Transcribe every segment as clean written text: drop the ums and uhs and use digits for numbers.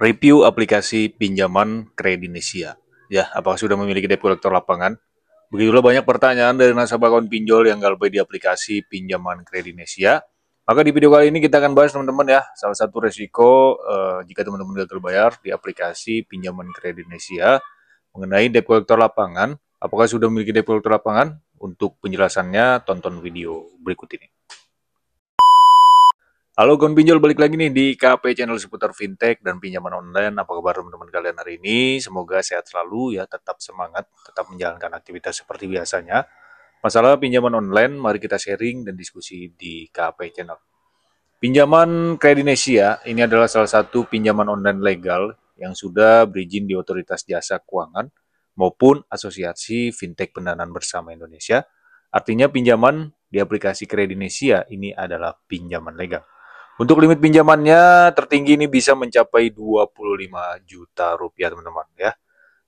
Review aplikasi pinjaman Kredinesia. Ya, apakah sudah memiliki debt collector lapangan? Begitulah banyak pertanyaan dari nasabah akun pinjol yang galbay di aplikasi pinjaman Kredinesia. Maka di video kali ini kita akan bahas teman-teman ya, salah satu resiko jika teman-teman gagal bayar di aplikasi pinjaman Kredinesia mengenai debt collector lapangan. Apakah sudah memiliki debt collector lapangan? Untuk penjelasannya tonton video berikut ini. Halo kawan pinjol, balik lagi nih di KP channel seputar fintech dan pinjaman online. Apa kabar teman-teman kalian hari ini? Semoga sehat selalu ya, tetap semangat, tetap menjalankan aktivitas seperti biasanya. Masalah pinjaman online, mari kita sharing dan diskusi di KP channel. Pinjaman Kredinesia ini adalah salah satu pinjaman online legal yang sudah berizin di Otoritas Jasa Keuangan maupun Asosiasi Fintech Pendanaan Bersama Indonesia. Artinya pinjaman di aplikasi Kredinesia ini adalah pinjaman legal. Untuk limit pinjamannya tertinggi ini bisa mencapai 25 juta rupiah teman-teman ya.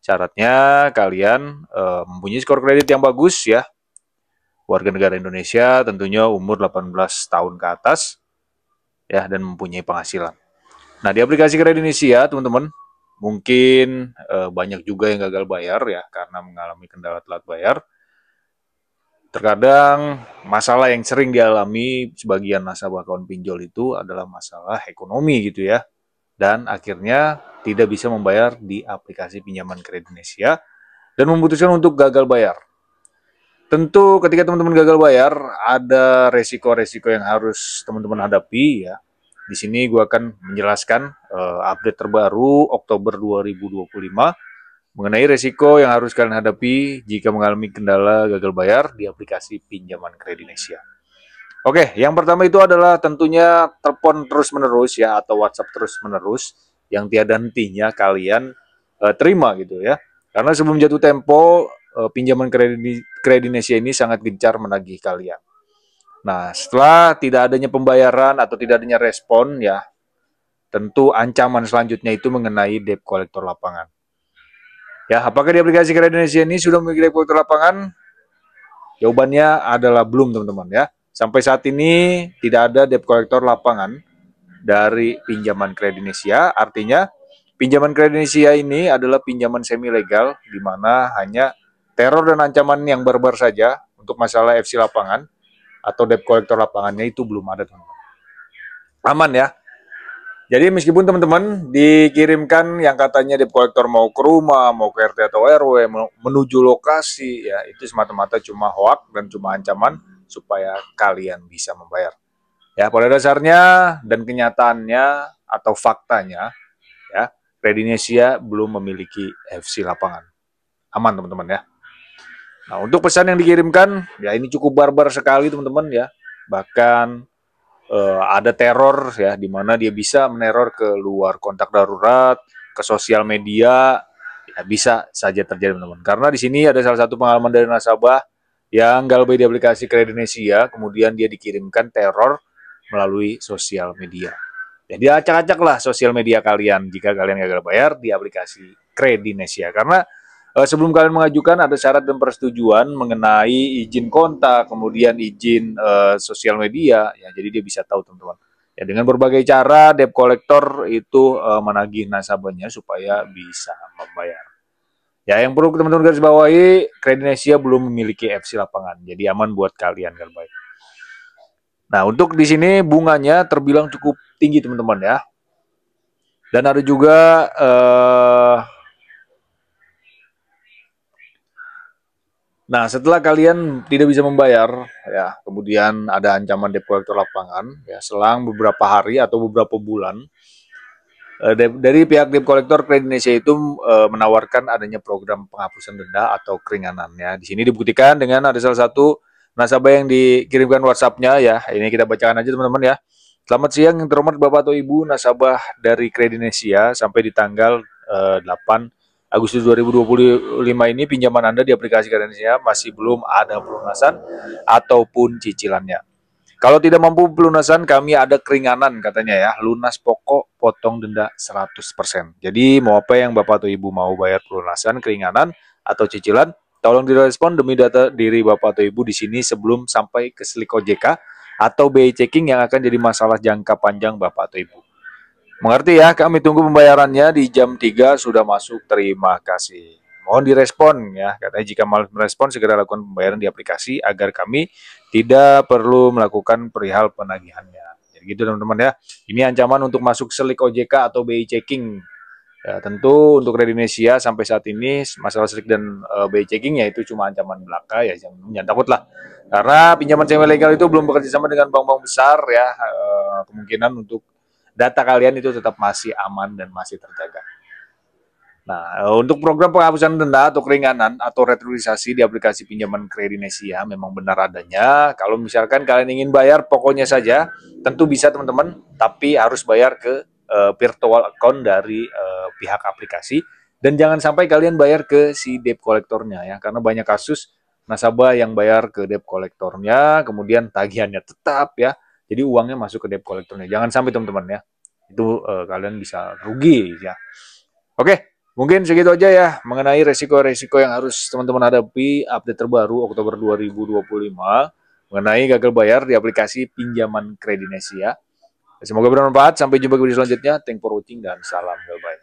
Syaratnya kalian mempunyai skor kredit yang bagus ya. Warga negara Indonesia tentunya umur 18 tahun ke atas ya dan mempunyai penghasilan. Nah, di aplikasi Kredinesia teman-teman mungkin banyak juga yang gagal bayar ya karena mengalami kendala telat bayar. Terkadang masalah yang sering dialami sebagian nasabah akun pinjol itu adalah masalah ekonomi gitu ya. Dan akhirnya tidak bisa membayar di aplikasi pinjaman Kredinesia dan memutuskan untuk gagal bayar. Tentu ketika teman-teman gagal bayar ada resiko-resiko yang harus teman-teman hadapi ya. Di sini gue akan menjelaskan update terbaru Oktober 2025 mengenai resiko yang harus kalian hadapi jika mengalami kendala gagal bayar di aplikasi pinjaman Kredinesia. Oke, yang pertama itu adalah tentunya telepon terus-menerus ya atau WhatsApp terus-menerus yang tiada hentinya kalian terima gitu ya. Karena sebelum jatuh tempo, pinjaman Kredinesia ini sangat gencar menagih kalian. Nah, setelah tidak adanya pembayaran atau tidak adanya respon ya, tentu ancaman selanjutnya itu mengenai debt collector lapangan. Ya, apakah di aplikasi Kredinesia ini sudah memiliki debt collector lapangan? Jawabannya adalah belum, teman-teman ya. Sampai saat ini tidak ada debt collector lapangan dari pinjaman Kredinesia. Artinya, pinjaman Kredinesia ini adalah pinjaman semi legal di mana hanya teror dan ancaman yang barbar saja untuk masalah FC lapangan atau debt collector lapangannya itu belum ada, teman-teman. Aman ya. Jadi meskipun teman-teman dikirimkan yang katanya debt collector mau ke rumah, mau ke RT atau RW, menuju lokasi, ya itu semata-mata cuma hoak dan cuma ancaman supaya kalian bisa membayar. Ya pada dasarnya dan kenyataannya atau faktanya, ya Kredinesia belum memiliki FC lapangan. Aman teman-teman ya. Nah untuk pesan yang dikirimkan, ya ini cukup barbar sekali teman-teman ya. Bahkan ada teror ya di mana dia bisa meneror ke luar kontak darurat, ke sosial media, ya bisa saja terjadi teman-teman. Karena di sini ada salah satu pengalaman dari nasabah yang galbay di aplikasi Kredinesia, kemudian dia dikirimkan teror melalui sosial media. Jadi acak-acak lah sosial media kalian jika kalian gagal bayar di aplikasi Kredinesia. Karena sebelum kalian mengajukan ada syarat dan persetujuan mengenai izin kontak, kemudian izin sosial media, ya jadi dia bisa tahu teman-teman. Ya dengan berbagai cara debt collector itu menagih nasabahnya supaya bisa membayar. Ya yang perlu teman-teman garis bawahi, Kredinesia belum memiliki FC lapangan, jadi aman buat kalian galbay. Nah untuk di sini bunganya terbilang cukup tinggi teman-teman ya. Dan ada juga nah, setelah kalian tidak bisa membayar, ya, kemudian ada ancaman debt collector lapangan, ya, selang beberapa hari atau beberapa bulan, dari pihak debt collector Kredinesia itu menawarkan adanya program penghapusan denda atau keringanannya. Di sini dibuktikan dengan ada salah satu nasabah yang dikirimkan WhatsApp-nya, ya. Ini kita bacakan aja teman-teman ya. Selamat siang yang terhormat Bapak atau Ibu nasabah dari Kredinesia sampai di tanggal 8 Agustus 2025 ini pinjaman Anda di aplikasi Kredinesia masih belum ada pelunasan ataupun cicilannya. Kalau tidak mampu pelunasan, kami ada keringanan katanya ya, lunas pokok, potong denda 100%. Jadi mau apa yang Bapak atau Ibu mau bayar pelunasan, keringanan, atau cicilan, tolong direspon demi data diri Bapak atau Ibu di sini sebelum sampai ke slik OJK atau BI checking yang akan jadi masalah jangka panjang Bapak atau Ibu. Mengerti ya, kami tunggu pembayarannya di jam 3 sudah masuk. Terima kasih. Mohon direspon ya. Katanya jika malas merespon segera lakukan pembayaran di aplikasi agar kami tidak perlu melakukan perihal penagihannya. Jadi gitu teman-teman ya. Ini ancaman untuk masuk selik OJK atau BI checking. Ya, tentu untuk Redenesia sampai saat ini masalah selik dan BI checkingnya itu cuma ancaman belaka ya, jangan takut lah. Karena pinjaman sewa legal itu belum bekerja sama dengan bank-bank besar ya, kemungkinan untuk data kalian itu tetap masih aman dan masih terjaga. Nah, untuk program penghapusan denda atau keringanan atau restrukturisasi di aplikasi pinjaman Kredinesia memang benar adanya. Kalau misalkan kalian ingin bayar pokoknya saja, tentu bisa teman-teman, tapi harus bayar ke virtual account dari pihak aplikasi dan jangan sampai kalian bayar ke si debt kolektornya ya, karena banyak kasus nasabah yang bayar ke debt kolektornya, kemudian tagihannya tetap ya, jadi uangnya masuk ke debt kolektornya. Jangan sampai teman-teman ya, itu kalian bisa rugi ya. Oke. Mungkin segitu aja ya mengenai resiko-resiko yang harus teman-teman hadapi update terbaru Oktober 2025 mengenai gagal bayar di aplikasi pinjaman Kredinesia. Semoga bermanfaat. Sampai jumpa di video selanjutnya. Thank for watching dan salam. Bye-bye.